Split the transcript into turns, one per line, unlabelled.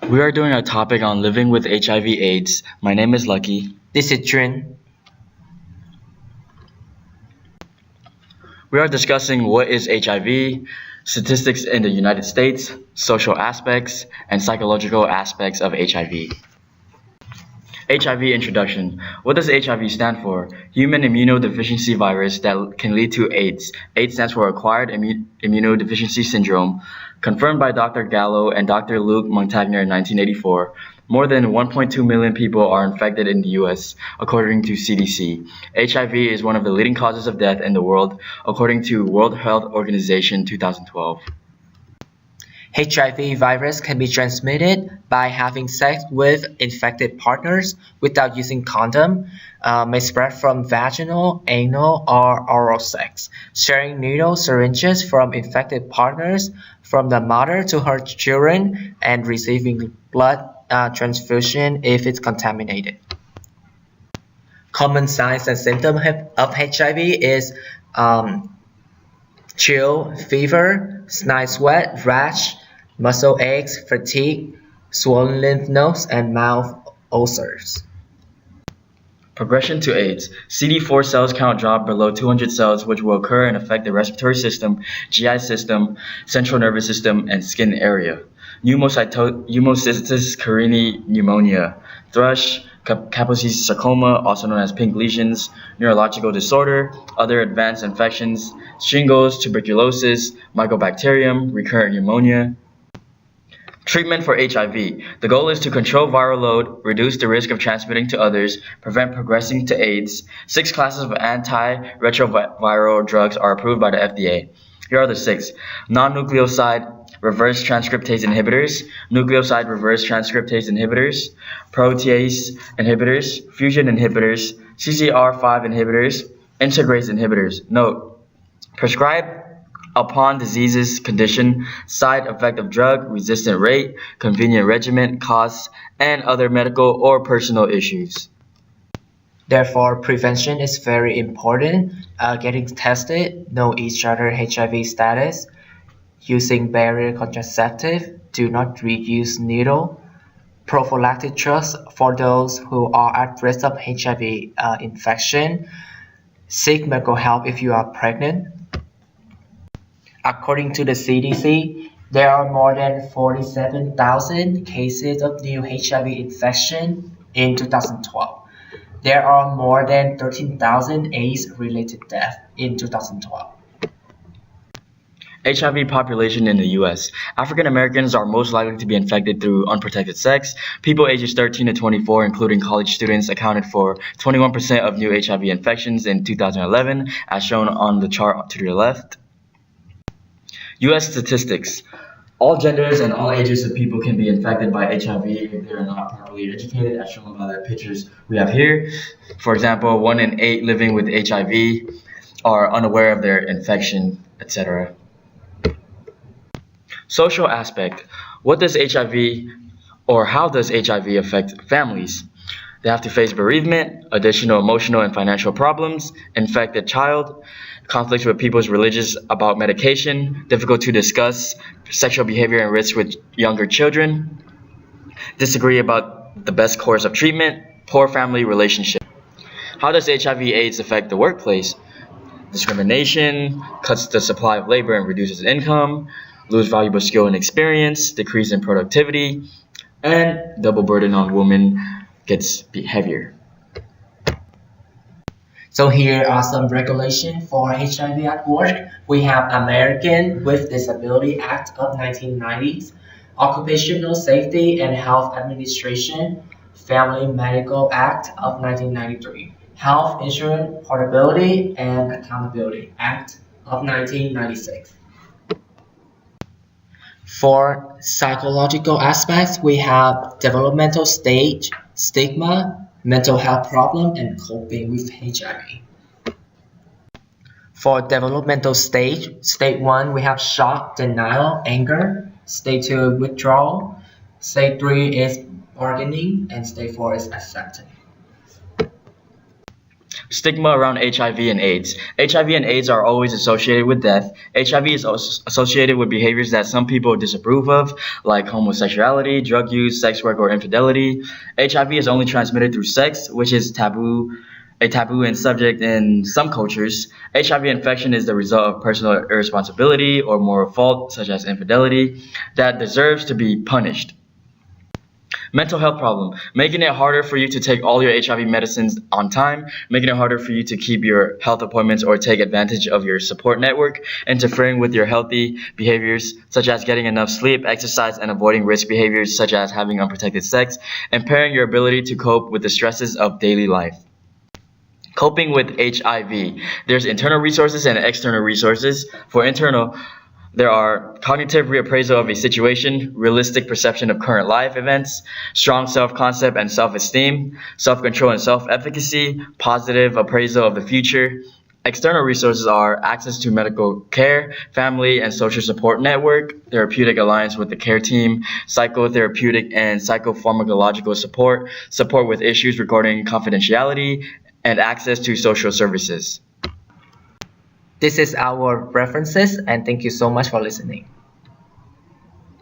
We are doing a topic on living with HIV/AIDS. My name is Lucky.
This is Jun.
We are discussing what is HIV, statistics in the United States, social aspects, and psychological aspects of HIV. HIV introduction. What does HIV stand for? Human immunodeficiency virus that can lead to AIDS. AIDS stands for acquired immunodeficiency syndrome. Confirmed by Dr. Gallo and Dr. Luke Montagner in 1984. More than 1.2 million people are infected in the US, according to CDC. HIV is one of the leading causes of death in the world, according to World Health Organization 2012.
HIV virus can be transmitted by having sex with infected partners without using condom, may spread from vaginal, anal, or oral sex, sharing needle syringes from infected partners from the mother to her children, and receiving blood transfusion if it's contaminated. Common signs and symptoms of HIV is chill, fever, night sweat, rash, muscle aches, fatigue, swollen lymph nodes, and mouth ulcers.
Progression to AIDS. CD4 cells count drop below 200 cells, which will occur and affect the respiratory system, GI system, central nervous system, and skin area. Pneumocystis carinii pneumonia, thrush, Kaposi's sarcoma, also known as pink lesions, neurological disorder, other advanced infections, shingles, tuberculosis, mycobacterium, recurrent pneumonia. Treatment for HIV. The goal is to control viral load, reduce the risk of transmitting to others, prevent progressing to AIDS. 6 classes of antiretroviral drugs are approved by the FDA. Here are the 6. Non-nucleoside reverse transcriptase inhibitors, nucleoside reverse transcriptase inhibitors, protease inhibitors, fusion inhibitors, CCR5 inhibitors, integrase inhibitors. Note: prescribed upon disease's condition, side effect of drug, resistant rate, convenient regimen, costs, and other medical or personal issues.
Therefore, prevention is very important. Getting tested, know each other HIV status, using barrier contraceptive, do not reuse needle, prophylactic drugs for those who are at risk of HIV infection, seek medical help if you are pregnant. According to the CDC, there are more than 47,000 cases of new HIV infection in 2012. There are more than 13,000 AIDS-related deaths in 2012.
HIV population in the U.S. African Americans are most likely to be infected through unprotected sex. People ages 13 to 24, including college students, accounted for 21% of new HIV infections in 2011, as shown on the chart to the left. U.S. statistics. All genders and all ages of people can be infected by HIV if they are not properly educated, as shown by the pictures we have here. For example, 1 in 8 living with HIV are unaware of their infection, etc. Social aspect. What does HIV or how does HIV affect families? They have to face bereavement, additional emotional and financial problems, infected child, conflicts with people's religions about medication, difficult to discuss sexual behavior and risks with younger children, disagree about the best course of treatment, poor family relationship. How does HIV/AIDS affect the workplace? Discrimination, cuts the supply of labor and reduces income, lose valuable skill and experience, decrease in productivity, and double burden on women gets heavier.
So here are some regulations for HIV at work. We have American with Disability Act of 1990s, Occupational Safety and Health Administration, Family Medical Act of 1993, Health Insurance Portability and Accountability Act of 1996. For psychological aspects, we have developmental stage, stigma, mental health problem, and coping with HIV. For developmental stage, stage 1, we have shock, denial, anger. Stage 2, withdrawal. Stage 3 is bargaining, and stage 4 is accepting.
Stigma around HIV and AIDS. HIV and AIDS are always associated with death. HIV is also associated with behaviors that some people disapprove of, like homosexuality, drug use, sex work, or infidelity. HIV is only transmitted through sex, which is a taboo and subject in some cultures. HIV infection is the result of personal irresponsibility or moral fault, such as infidelity, that deserves to be punished. Mental health problem, making it harder for you to take all your HIV medicines on time, making it harder for you to keep your health appointments or take advantage of your support network, interfering with your healthy behaviors such as getting enough sleep, exercise, and avoiding risk behaviors such as having unprotected sex, impairing your ability to cope with the stresses of daily life. Coping with HIV. There's internal resources and external resources. For internal, there are cognitive reappraisal of a situation, realistic perception of current life events, strong self-concept and self-esteem, self-control and self-efficacy, positive appraisal of the future. External resources are access to medical care, family and social support network, therapeutic alliance with the care team, psychotherapeutic and psychopharmacological support, support with issues regarding confidentiality, and access to social services.
This is our references, and thank you so much for listening.